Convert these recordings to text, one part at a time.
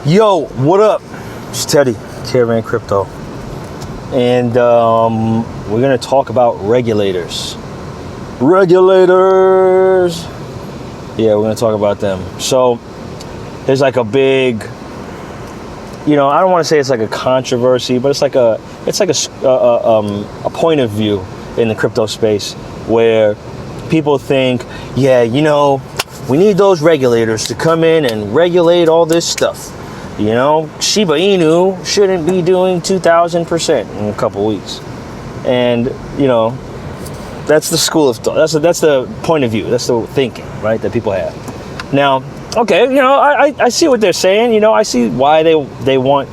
Yo, what up? It's Teddy, Caravan Crypto. And we're going to talk about regulators. Regulators! Yeah, we're going to talk about them. So, there's like a big, I don't want to say it's like a controversy, but it's like a point of view in the crypto space where people think, we need those regulators to come in and regulate all this stuff. Shiba Inu shouldn't be doing 2,000% in a couple weeks. And, that's the school of thought. That's the point of view. That's the thinking, right, that people have. Now, okay, I see what they're saying. I see why they want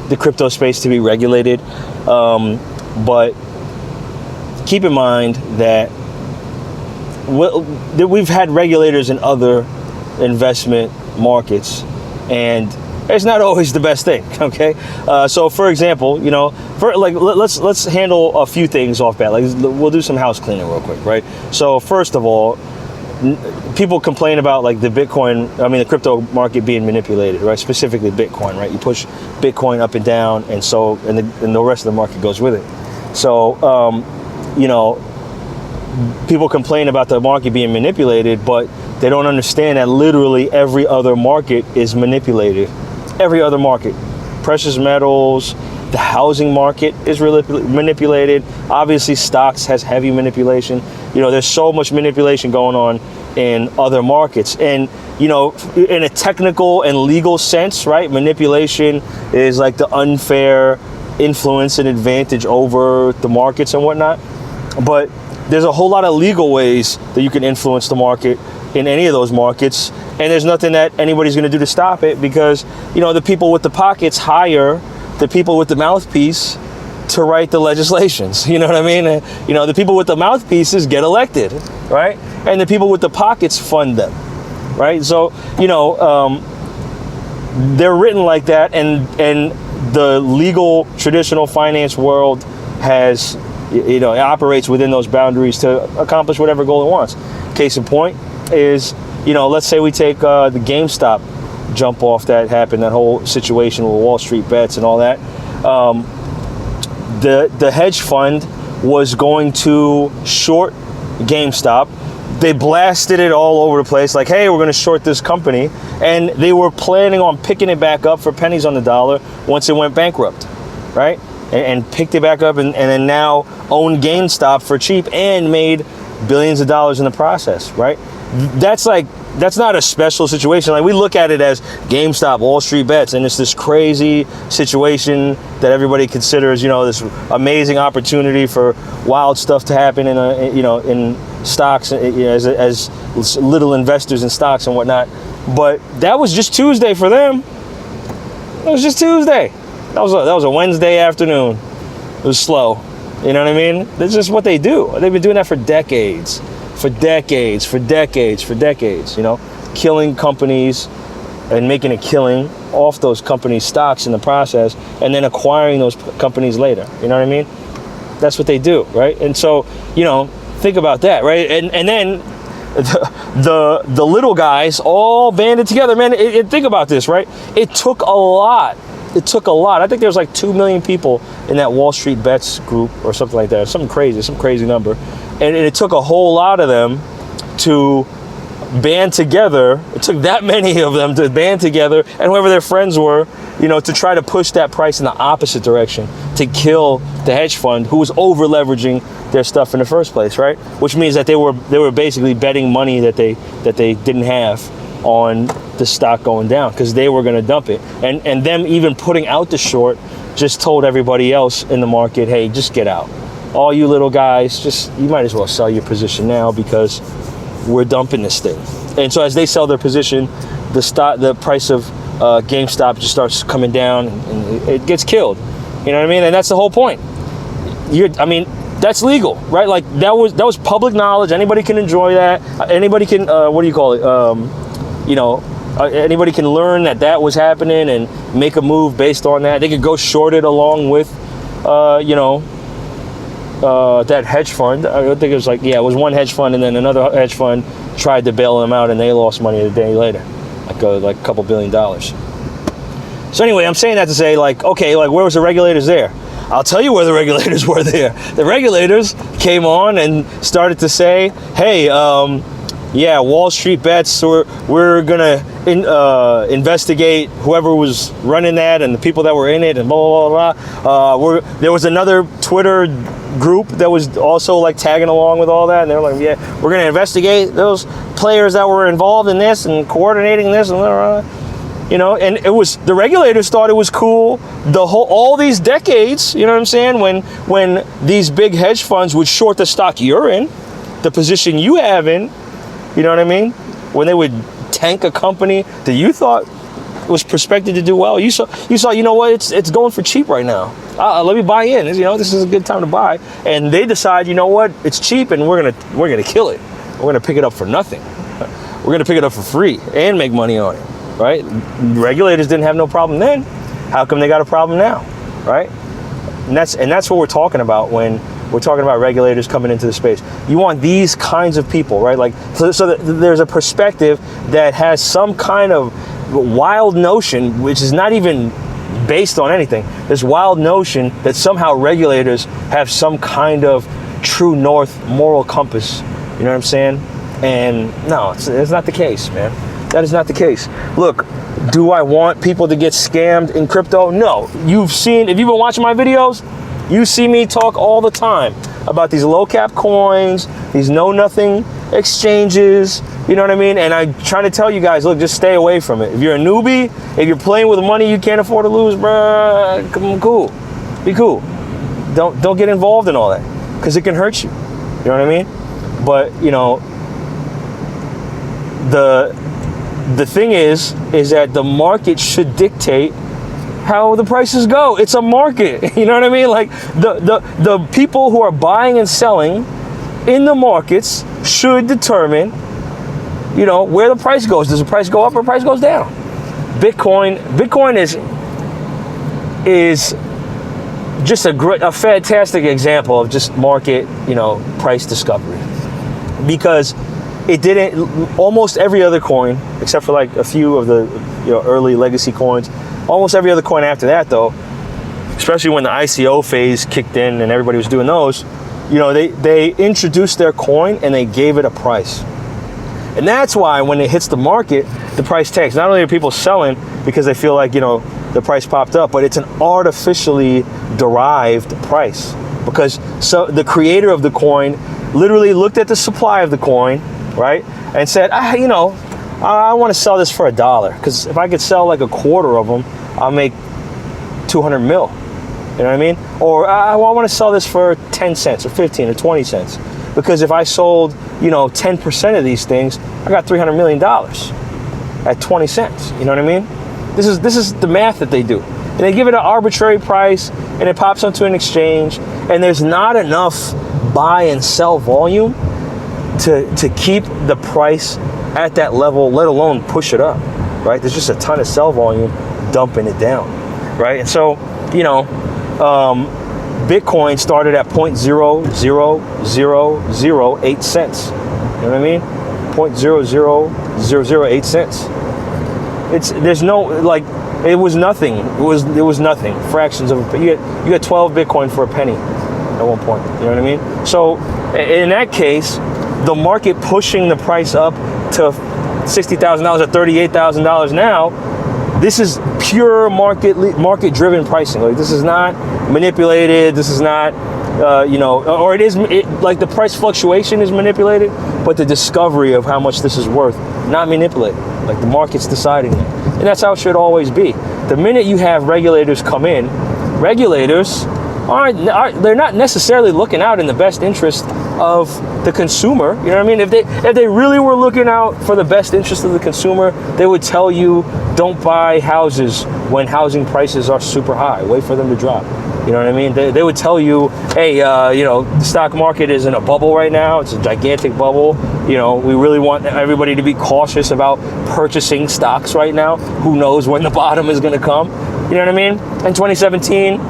the crypto space to be regulated. But keep in mind that we've had regulators in other investment markets, and it's not always the best thing. Okay, so for example, let's handle a few things off bat. Like we'll do some house cleaning real quick, right? So first of all, people complain about like the crypto market being manipulated, right? Specifically Bitcoin, right? You push Bitcoin up and down, and the rest of the market goes with it. So people complain about the market being manipulated, but they don't understand that literally every other market is manipulated. Every other market, precious metals, the housing market is really manipulated. Obviously, stocks has heavy manipulation. There's so much manipulation going on in other markets. And, in a technical and legal sense, right, manipulation is like the unfair influence and advantage over the markets and whatnot. But there's a whole lot of legal ways that you can influence the market in any of those markets, and there's nothing that anybody's going to do to stop it, because the people with the pockets hire the people with the mouthpiece to write the legislations. You know what I mean? The people with the mouthpieces get elected, right? And the people with the pockets fund them, right? So they're written like that, and the legal traditional finance world has it operates within those boundaries to accomplish whatever goal it wants. Case in point is, let's say we take the GameStop jump off that happened, that whole situation with Wall Street bets and all that. The hedge fund was going to short GameStop. They blasted it all over the place, like, hey, we're going to short this company. And they were planning on picking it back up for pennies on the dollar once it went bankrupt, right? And picked it back up and then now own GameStop for cheap and made billions of dollars in the process, right? That's not a special situation. Like, we look at it as GameStop, Wall Street bets, and it's this crazy situation that everybody considers, this amazing opportunity for wild stuff to happen in stocks, as little investors in stocks and whatnot. But that was just Tuesday for them. It was just Tuesday. That was a Wednesday afternoon. It was slow. You know what I mean? That's just what they do. They've been doing that for decades. Killing companies and making a killing off those companies' stocks in the process, and then acquiring those companies later. You know what I mean? That's what they do, right? And so, think about that, right? And then the little guys all banded together, man. Think about this, right? It took a lot. I think there was like 2 million people in that Wall Street bets group or something like that. Some crazy number. And it took a whole lot of them to band together. It took that many of them to band together, and whoever their friends were, to try to push that price in the opposite direction, to kill the hedge fund who was over leveraging their stuff in the first place, right? Which means that they were basically betting money that they didn't have on the stock going down, because they were going to dump it, and them even putting out the short just told everybody else in the market, hey, just get out. All you little guys, you might as well sell your position now, because we're dumping this thing. And so as they sell their position, the price of GameStop just starts coming down, and it gets killed. You know what I mean? And that's the whole point. That's legal, right? Like that was public knowledge. Anybody can enjoy that. Anybody can anybody can learn that was happening and make a move based on that. They could go short it along with, that hedge fund. I think it was one hedge fund, and then another hedge fund tried to bail them out, and they lost money a day later, like a couple $1 billion. So anyway, I'm saying that to say, like, okay, like, where was the regulators there? I'll tell you where the regulators were there. The regulators came on and started to say, hey, yeah, Wall Street bets, we're gonna investigate whoever was running that and the people that were in it and blah, blah, blah, blah. There was another Twitter group that was also like tagging along with all that, and they were like, yeah, we're gonna investigate those players that were involved in this and coordinating this and blah, blah. You know, and it was, the regulators thought it was cool all these decades, you know what I'm saying, when these big hedge funds would short the stock you're in, the position you have in, you know what I mean, when they would tank a company that you thought was prospected to do well. You saw, you know what, it's going for cheap right now. Let me buy in. You know, this is a good time to buy. And they decide, you know what, it's cheap, and we're gonna kill it. We're gonna pick it up for nothing. We're gonna pick it up for free and make money on it. Right? Regulators didn't have no problem then. How come they got a problem now? Right? And that's what we're talking about when we're talking about regulators coming into the space. You want these kinds of people, right? Like, so that there's a perspective that has some kind of wild notion, which is not even based on anything. This wild notion that somehow regulators have some kind of true north moral compass. You know what I'm saying? And no, it's not the case, man. That is not the case. Look, do I want people to get scammed in crypto? No. If you've been watching my videos, you see me talk all the time about these low cap coins, these know nothing exchanges, you know what I mean? And I'm trying to tell you guys, look, just stay away from it. If you're a newbie, if you're playing with money you can't afford to lose, bruh, come on, cool. Be cool. Don't get involved in all that, because it can hurt you. You know what I mean? But, you know, the thing is that the market should dictate how the prices go. It's a market, you know what I mean? Like, the people who are buying and selling in the markets should determine, you know, where the price goes. Does the price go up or the price goes down? Bitcoin is just a fantastic example of just market, you know, price discovery, because it didn't. Almost every other coin, except for like a few of the, you know, early legacy coins, almost every other coin after that, though, especially when the ICO phase kicked in and everybody was doing those, you know, they introduced their coin and they gave it a price. And that's why when it hits the market, the price tanks. Not only are people selling because they feel like, you know, the price popped up, but it's an artificially derived price, because so the creator of the coin literally looked at the supply of the coin, right, and said, you know, I want to sell this for $1, because if I could sell like a quarter of them, I'll make 200 mil. You know what I mean? Or I want to sell this for 10 cents or 15 or 20 cents, because if I sold, you know, 10% of these things, I got $300 million at 20 cents. You know what I mean? This is the math that they do. And they give it an arbitrary price, and it pops onto an exchange, and there's not enough buy and sell volume to keep the price at that level, let alone push it up, right? There's just a ton of sell volume dumping it down, right? And so, you know, Bitcoin started at 0.00008 cents. You know what I mean? 0.00008 cents. There's no, like, it was nothing. It was nothing. Fractions of a, you get 12 Bitcoin for a penny at one point. You know what I mean? So in that case, the market pushing the price up to $60,000 or $38,000 now, this is pure market-driven pricing. Like, this is not manipulated. This is not, you know, or it is, like, the price fluctuation is manipulated, but the discovery of how much this is worth, not manipulated. Like, the market's deciding it. And that's how it should always be. The minute you have regulators come in, regulators they're not necessarily looking out in the best interest of the consumer. You know what I mean? If they really were looking out for the best interest of the consumer, they would tell you, don't buy houses when housing prices are super high. Wait for them to drop. You know what I mean? They would tell you, hey, you know, the stock market is in a bubble right now. It's a gigantic bubble. You know, we really want everybody to be cautious about purchasing stocks right now. Who knows when the bottom is going to come? You know what I mean? In 2017,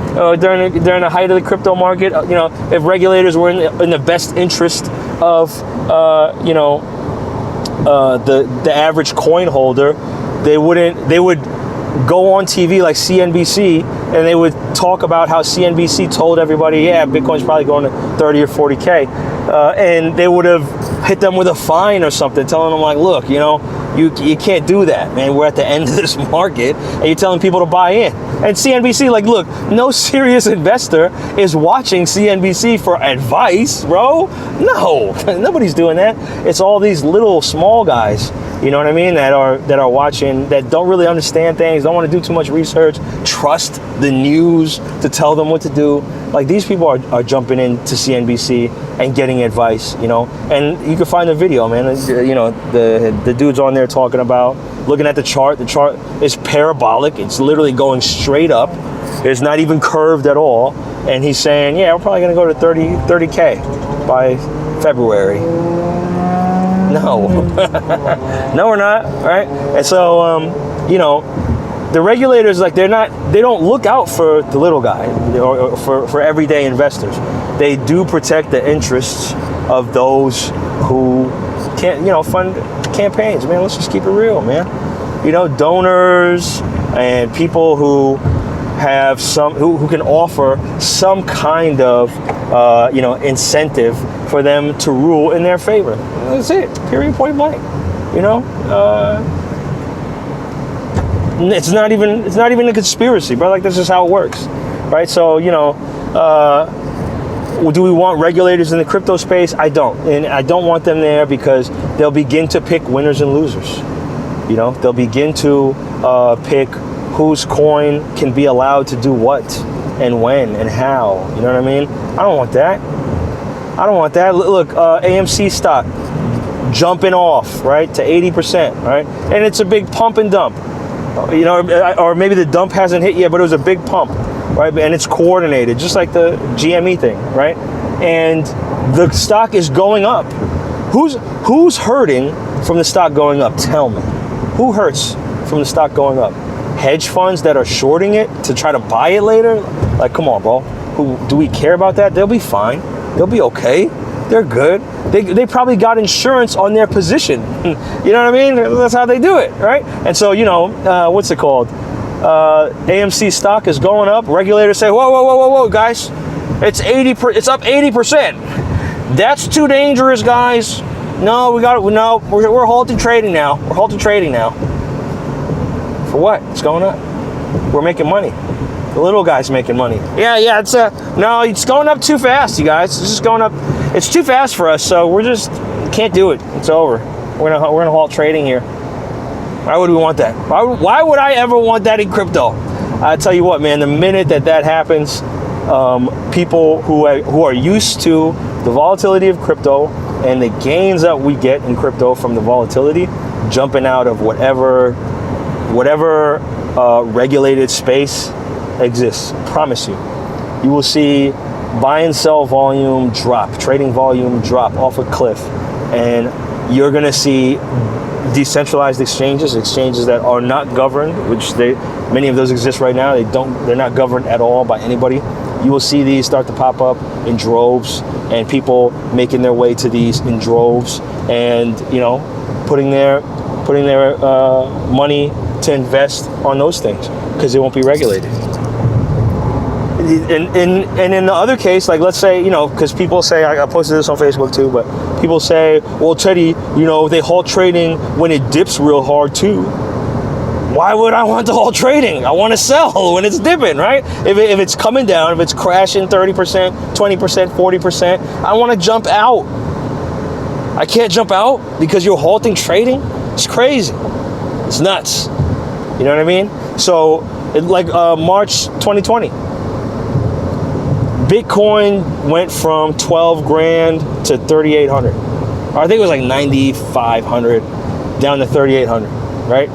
during the height of the crypto market, you know, if regulators were in the best interest of, you know, the average coin holder, they would go on TV like CNBC, and they would talk about how CNBC told everybody, yeah, Bitcoin's probably going to 30 or 40K. And they would have hit them with a fine or something, telling them like, look, you know, you can't do that, man. We're at the end of this market, and you're telling people to buy in. And CNBC, like, look, no serious investor is watching CNBC for advice, bro. No, nobody's doing that. It's all these little small guys, you know what I mean, that are watching, that don't really understand things, don't want to do too much research, trust the news to tell them what to do. Like, these people are jumping into CNBC and getting advice, you know. And you can find the video, man. You know, the dude's on there talking about, looking at the chart. The chart is parabolic. It's literally going straight up. It's not even curved at all. And he's saying, yeah, we're probably going to go to 30K by February. No. No, we're not, right? And so, you know, the regulators, like, they don't look out for the little guy or for everyday investors. They do protect the interests of those who can't, you know, fund campaigns. Man, let's just keep it real, man. You know, donors and people who have who can offer some kind of, you know, incentive for them to rule in their favor. That's it. Period. Point blank. You know. It's not even a conspiracy, bro. Like, this is how it works, right? So, you know, do we want regulators in the crypto space? I don't, and I don't want them there because they'll begin to pick winners and losers. You know, they'll begin to pick whose coin can be allowed to do what and when and how. You know what I mean? I don't want that. I don't want that. Look, AMC stock jumping off, right, to 80%, right? And it's a big pump and dump. You know, or maybe the dump hasn't hit yet, but it was a big pump, right? And it's coordinated, just like the GME thing, right? And the stock is going up. Who's hurting from the stock going up? Tell me. Who hurts from the stock going up? Hedge funds that are shorting it to try to buy it later? Like, come on, bro. Do we care about that? They'll be fine. They'll be okay. They're good. They probably got insurance on their position. You know what I mean? That's how they do it, right? And so, you know, what's it called? AMC stock is going up. Regulators say, whoa, guys. It's up 80%. That's too dangerous, guys. No, we're halting trading now. We're halting trading now. For what? It's going up. We're making money. The little guy's making money. Yeah, it's going up too fast, you guys. It's just going up. It's too fast for us, so we're just can't do it. It's over. We're gonna halt trading here. Why would we want that? Why would I ever want that in crypto? I tell you what, man. The minute that happens, people who are used to the volatility of crypto and the gains that we get in crypto from the volatility, jumping out of whatever regulated space exists. Promise you will see buy and sell volume drop, trading volume drop off a cliff, and you're gonna see decentralized exchanges that are not governed, which many of those exist right now. They're not governed at all by anybody. You will see these start to pop up in droves, and people making their way to these in droves, and you know, putting their money to invest on those things because they won't be regulated. And in the other case, like, let's say, you know, because people say, I posted this on Facebook too, but people say, well, Teddy, you know, they halt trading when it dips real hard too. Why would I want to halt trading? I want to sell when it's dipping, right? If it's coming down, if it's crashing 30%, 20%, 40%, I want to jump out. I can't jump out because you're halting trading? It's crazy. It's nuts. You know what I mean? So, March 2020. Bitcoin went from 12 grand to 3,800. I think it was like 9,500 down to 3,800, right?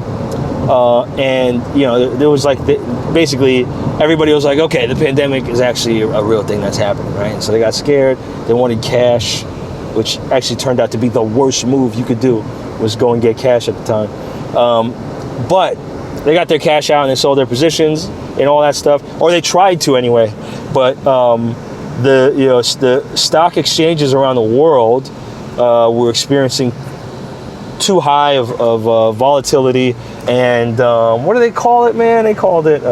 And you know, there was like basically everybody was like, okay, the pandemic is actually a real thing that's happening, right? And so they got scared. They wanted cash, which actually turned out to be the worst move you could do, was go and get cash at the time. But they got their cash out and they sold their positions and all that stuff, or they tried to anyway. But the stock exchanges around the world were experiencing too high of volatility, and what do they call it, man? They called it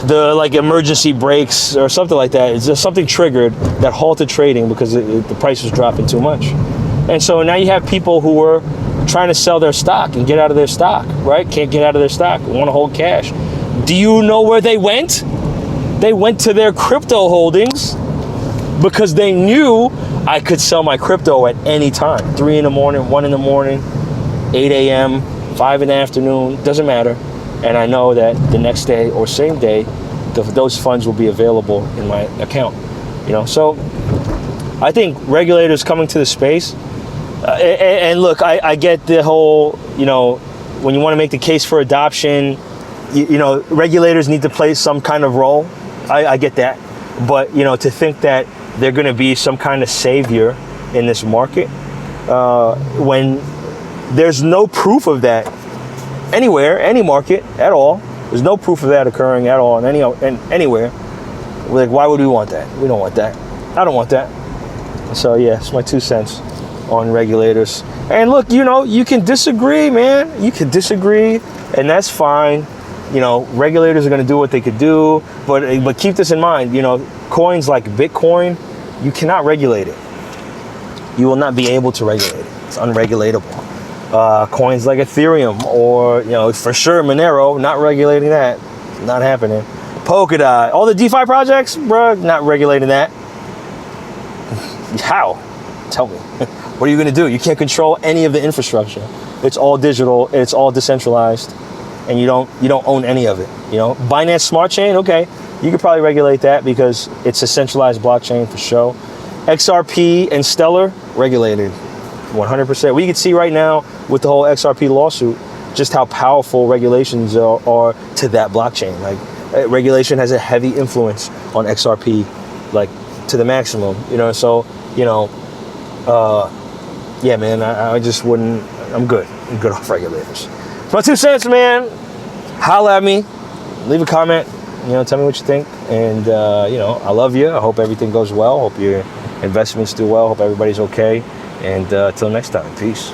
the like emergency brakes or something like that. It's just something triggered that halted trading because the price was dropping too much. And so now you have people who are trying to sell their stock and get out of their stock, right? Can't get out of their stock, want to hold cash. Do you know where they went? They went to their crypto holdings because they knew I could sell my crypto at any time. 3 in the morning, 1 in the morning, 8 a.m., 5 in the afternoon, doesn't matter. And I know that the next day or same day, those funds will be available in my account. You know, so I think regulators coming to the space, and look, I get the whole, you know, when you want to make the case for adoption, you know, regulators need to play some kind of role. I get that. But, you know, to think that they're going to be some kind of savior in this market, when there's no proof of that anywhere, any market at all. There's no proof of that occurring at all in anywhere. We're like, why would we want that? We don't want that. I don't want that. So yeah, it's my 2 cents on regulators. And look, you know, you can disagree, man. You can disagree, and that's fine. You know, regulators are going to do what they could do, but keep this in mind. You know, coins like Bitcoin, you cannot regulate it. You will not be able to regulate it. It's unregulatable. Coins like Ethereum or, you know, for sure Monero, not regulating that. Not happening. Polkadot, all the DeFi projects, bro, not regulating that. How? Tell me. What are you going to do? You can't control any of the infrastructure. It's all digital. It's all decentralized, and you don't own any of it. You know, Binance Smart Chain, okay, you could probably regulate that because it's a centralized blockchain for sure. XRP and Stellar, regulated 100%. We can see right now with the whole XRP lawsuit just how powerful regulations are to that blockchain. Like, regulation has a heavy influence on XRP, like to the maximum. You know, so you know, yeah, man, I just wouldn't. I'm good off regulators. It's my 2 cents, man. Holla at me, leave a comment. You know, tell me what you think, and you know, I love you. I hope everything goes well. Hope your investments do well. Hope everybody's okay. And till next time, peace.